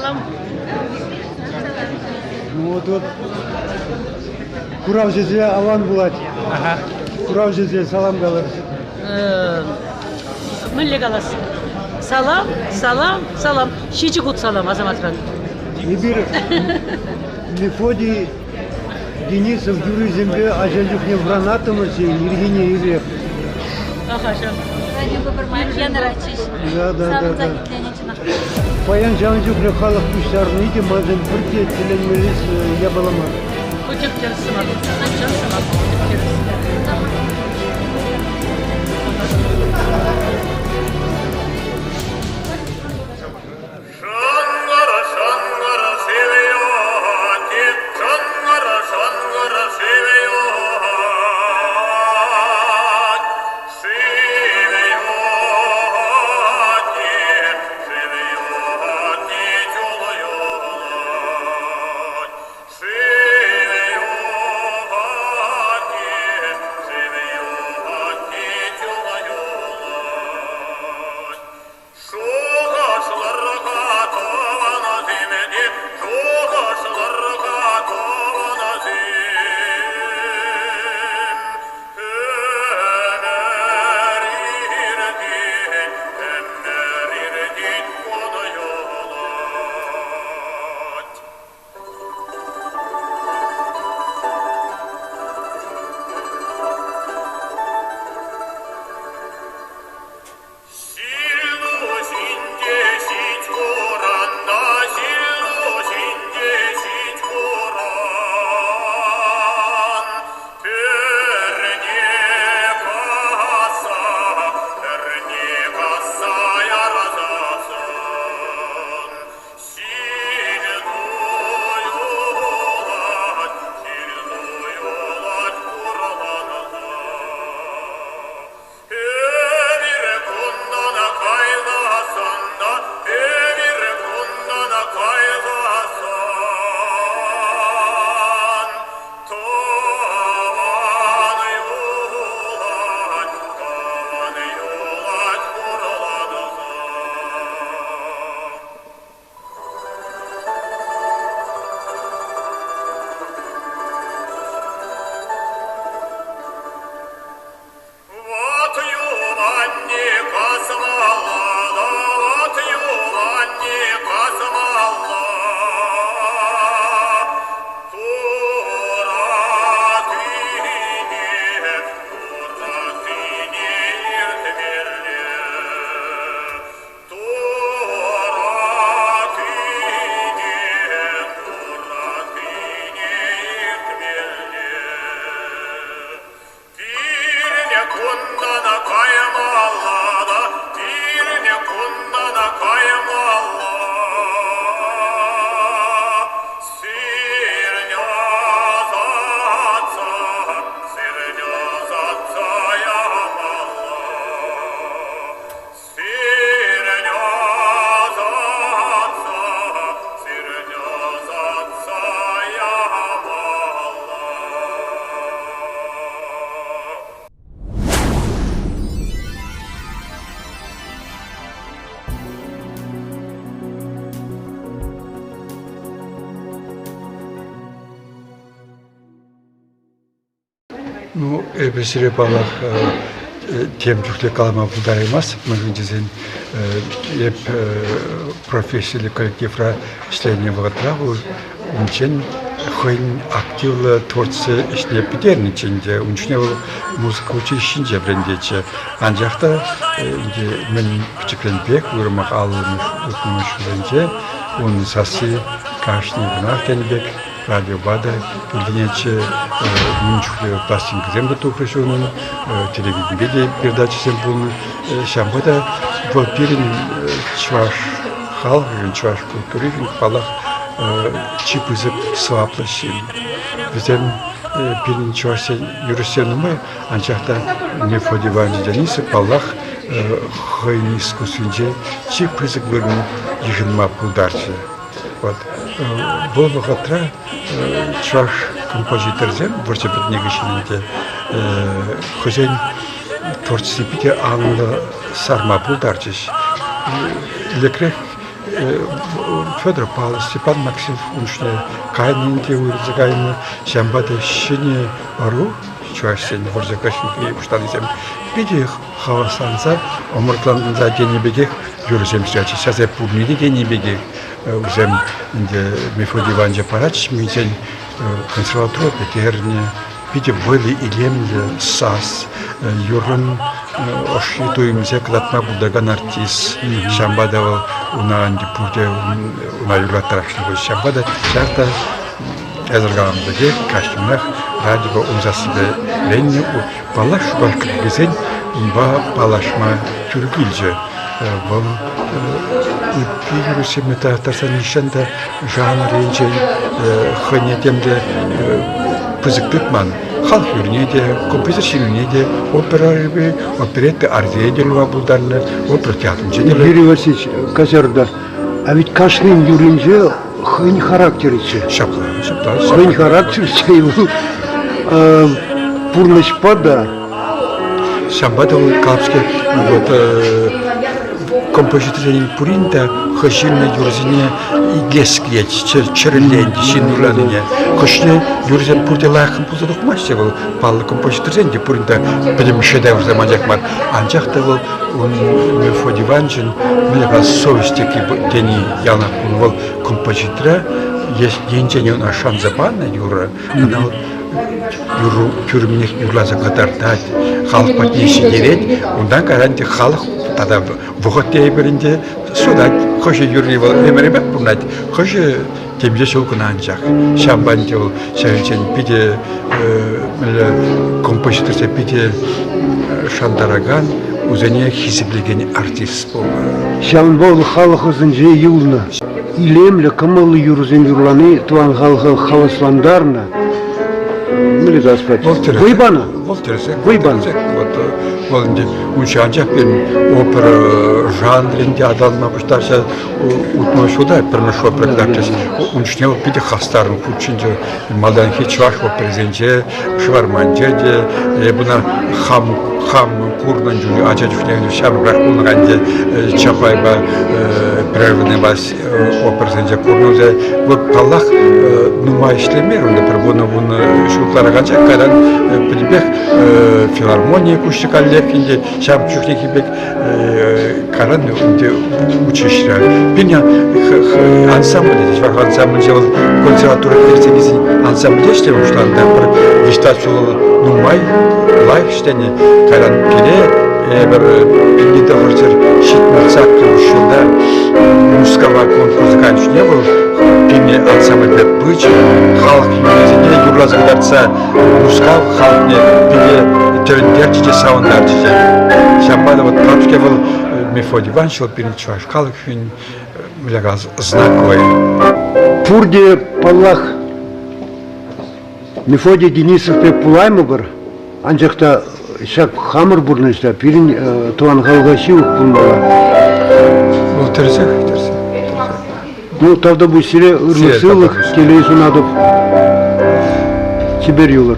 Салам. Ну вот Курав жезе аван булат. Курав жезе салам галар. Милле галас. Салам, салам, салам. Шичигут салам, Азаматран. И bir Мефодий Денисов Юрий Земле ажалюк не вранатымысе Иргине Ирек. Ахаша. Да. Паян Жанжук халық күштарын иде мазен бірде тіленмелес ябалама. Көтек терсімак. Терсімак. Ну, эписре балах темчукле калама будараймас. Мы дизайн еп профессиональный коллективра членов вагатраву унчен хойн активно творчество işine biterniçince унчнев музыка училищинче брендече. Анжакта инде мен küçüklenbek урмак алымыш утмушленче он саси кашни гнахтенбек радио Бада, Ильиниче, Мунчукле, пластинг землю тухрешуну, телевидение передачи землю, Шамбада, вот перед чваш хал, чваш культуры, палах чипызып сваплащин. Bizden перед чваш юрисенумы, анчахта Мефодий Иванович Денисов, палах хойн искусствинче чипызып вырну ежинма пулдарчы. Вот. Бұл вақытта чуваш композиторзен, борчапет негішінінде хозяин творческий пите анлы сарма пулдарчыш. Лекрек Федор Павлович, Степан Максимов, уншне кайнинде урзагайны шамбада шине ару, чуашсен урзагашын киештан изем. Биде хавасанса, омыртландынса денебеге жүрсем стрячи. Сейчас я пурниде денебеге узем инде Мефодий Иванович Апаратович мизен консерватория петерне. Биде были илемле сас, юрын ошитуимзе кладма будаган артист. Шамбада уна анди пурде уна юрла тарашны шамбада шарта эзергамдыге костюмнах радио умзасыбе ленне балаш башкыргызен ба балашма түргилже бұл пирусі метатарсан ишанда жанр енже хынетемде пызыктыкман халық юріне де, композитор шиліне де, операрыбы, оперетті ардиеделуа бұлдарлы, опера театрынче де. Юрий Васильевич, Казарда, а ведь кашнин юринже хынь характериче. Шапла. Хынь характериче, его пурнышпада. Шамбада капске композиторин пуринда хашилне юрзине игескиет черленди шинурланыне хашне юрзен пурделахын пузадык мастер был паллы композиторин де пуринда билим шедевр заманжакмар анжакта был Мефодий Иванович милга совестики дени яна был композитора есть деньжене на шанзабанна юра она юру тюрмних юрлаза катартать халық патнеши дерет ондан каранти халық тада вохотей беринде судать хоше юрнивал эмеребек бунать хоше темже шолкун анжак шамбанте ол шайчен пиде композиторсе пиде шандараган узене хизиблеген артист бол Шамбол халық өзінже юлна илемле кымылы юрзен юрланы туан халқы хавасландарна мили заспать выбана выбана вот инде учанчак бен опера жанринде адалма баштарша утмошуда пермешо проектачес унчнел пиде хастарын кучинже малдан хичваш оперзенже шварманже де буна хам курдан жули ачачуфнеге шамрак булганде чапайба прервне бас оперзенже курнозе вот талах нумайшлемер унда пробона буна шутлараганча каран прибег филармония куштикалле инде шам чухнеки бек каран инде учишра биня ансамбль деш бар ансамбль жел консерватория персегизи ансамбль деште уштанда бір вистацию нумай лайф штене каран пире бір пингиде хорчер шитмарсак ушуда мускава конкурс ганч не был пине ансамбль бек быч халық юзине юрлазгдарца мускав халкне пине терендерче саундерче шамбада вот капске был Мефодий Иванович перечваш халық фин милягаз знаковый пурде паллах Мефодий Денисов пек пулаймыгыр анжакта шак хамыр бурнышта пирин туан халгашиук пулмала ол терсек ну тавда bu сире ырмысылык келейсун адып Сибирь юлар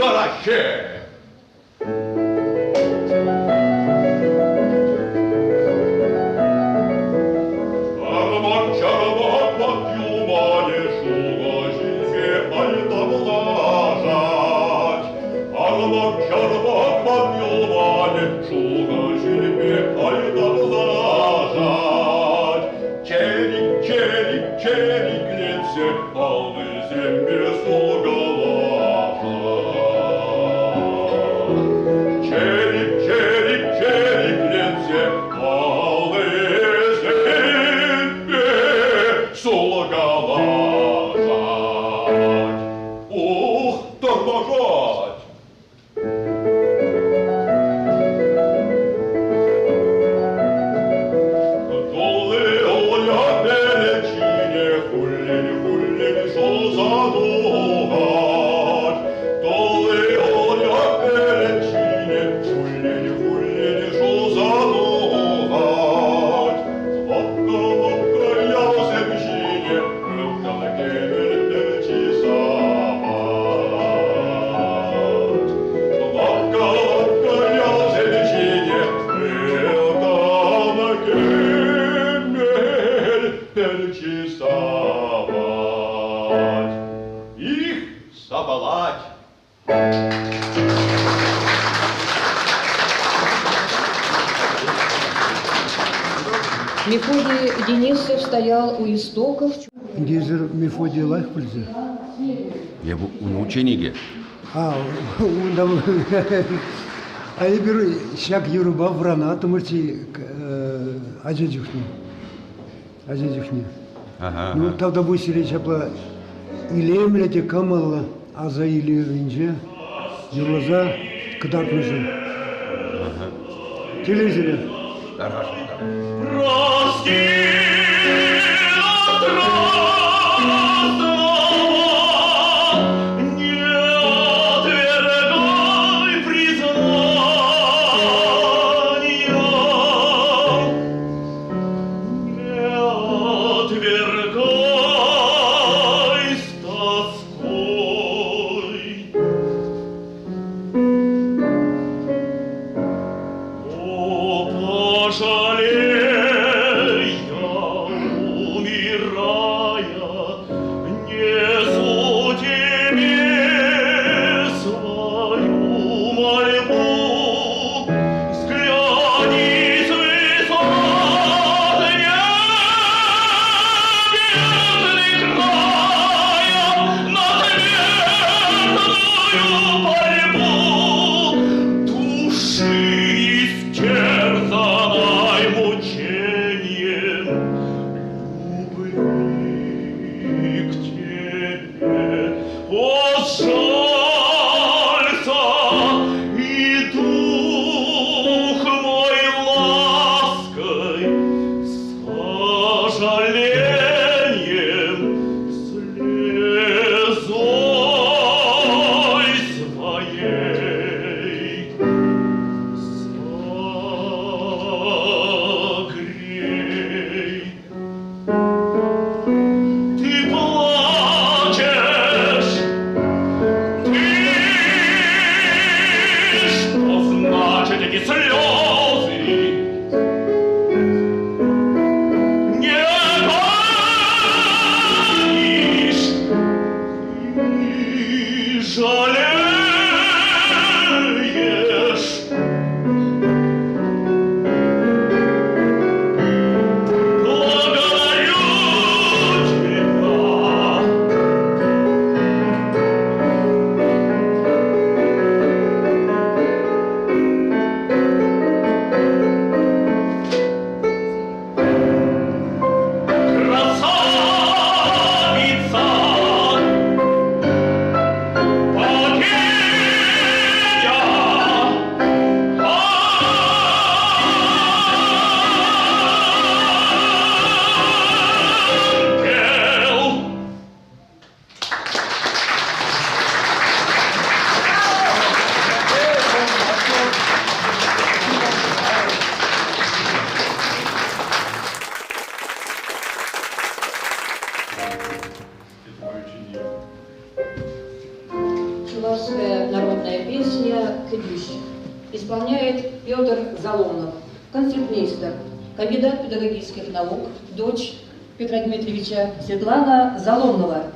Удалаще! Мефодий Денисов стоял у истоков. Гезер Мефодий Лайхпользер. Я ученики. Онда ай бир шак юруба врана тумырчи ажажухни. Ага. Ну тогда бусили чапла илемлете камалла аза илевинже юрлаза кыдартмыжы. Телевизоре. Началась народная народная песня «Кадиш». Исполняет Петр Заломнов, концертмейстер, кандидат педагогических наук, дочь Петра Дмитриевича Светлана Заломнова.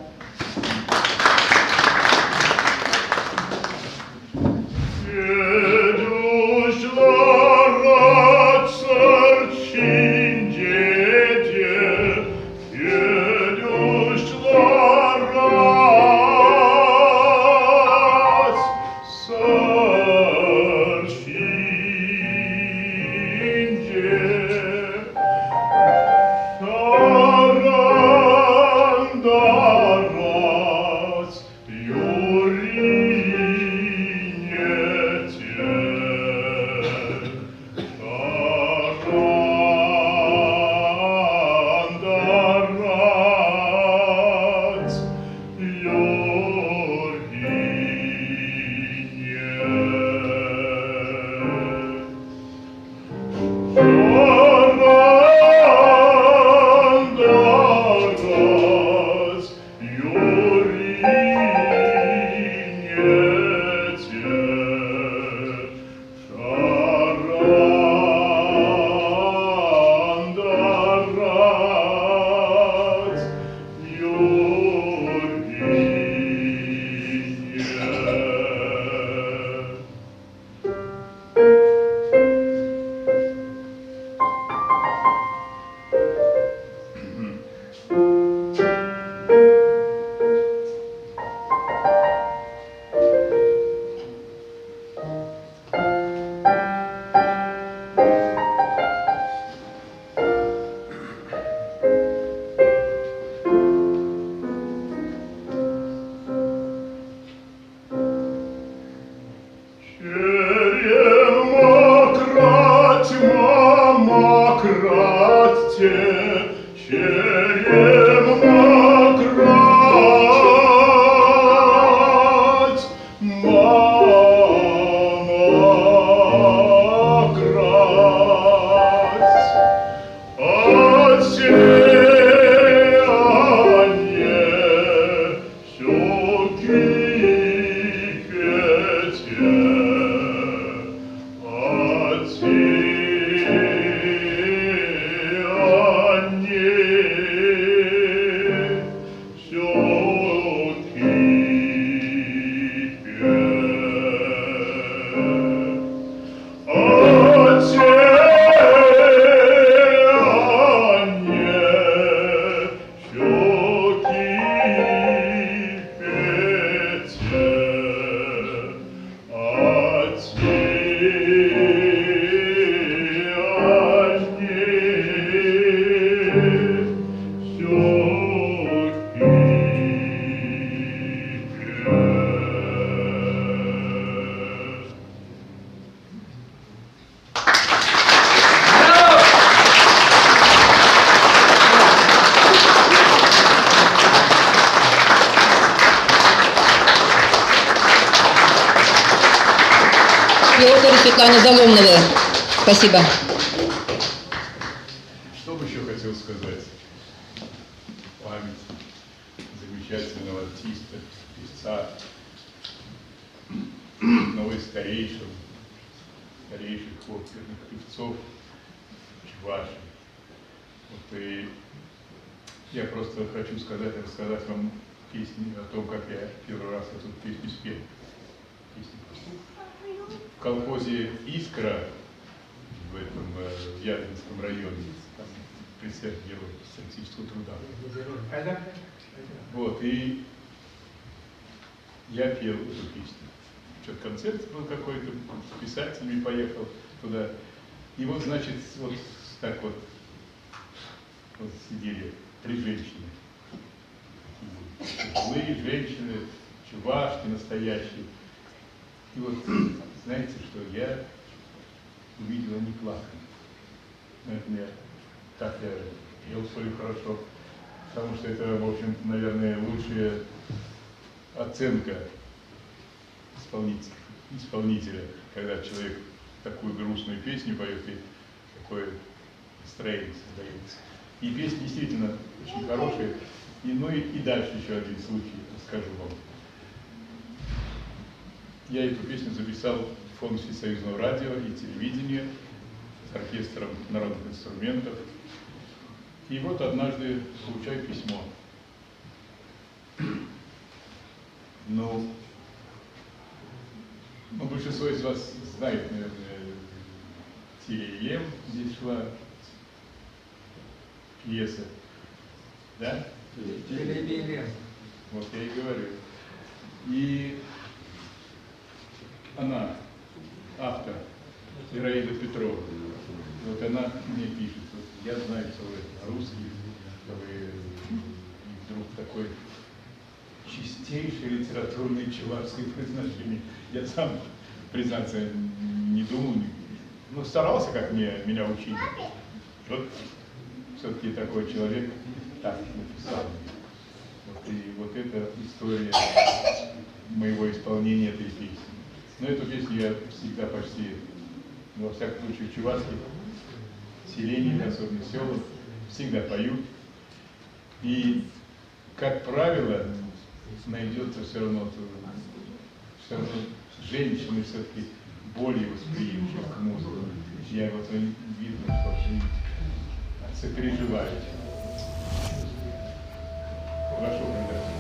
Светлана Заломнова. Спасибо. Что бы еще хотел сказать? Память замечательного артиста, певца, одного из старейших оперных певцов Чувашии. Вот и я просто хочу рассказать вам песни о том, как я первый раз эту песню спел. В колхозе «Искра» в этом Вяземском районе, там председатель героя социалистического труда. Вот, и я пел эту песню. Что-то концерт был какой-то, с писателями поехал туда. И вот, значит, вот так вот сидели 3 женщины. Злые женщины, чувашки настоящие. И вот, знаете, что я увидел, они плакали. Наверное, так я пел свою хорошо, потому что это, в общем, наверное, лучшая оценка исполнителя, когда человек такую грустную песню поет и такое настроение создается. И песня действительно очень хорошая. И, ну и дальше еще один случай расскажу вам. я эту песню записал в фонд Всесоюзного радио и телевидения с оркестром народных инструментов. И вот однажды получаю письмо. Ну, большинство из вас знает, наверное, Тирия-Ем, здесь шла пьеса, да? Вот я и говорю. И она, автор, Ираида Петрова, вот она мне пишет, вот, я знаю, что вы русский, что вы вдруг такой чистейший литературный чувашский произношение. Я сам, признаться, не думал, но старался, как меня учили. Вот все-таки такой человек так написал. Вот, и вот эта история моего исполнения этой песни. Но эту песню я всегда почти, во всяком случае, в чувашских селениях, особенно селах, всегда поют. И, как правило, найдется все равно женщины все-таки более восприимчивы к музыке. Я вот видно, что вы сопереживаете. Прошу, Кондратий.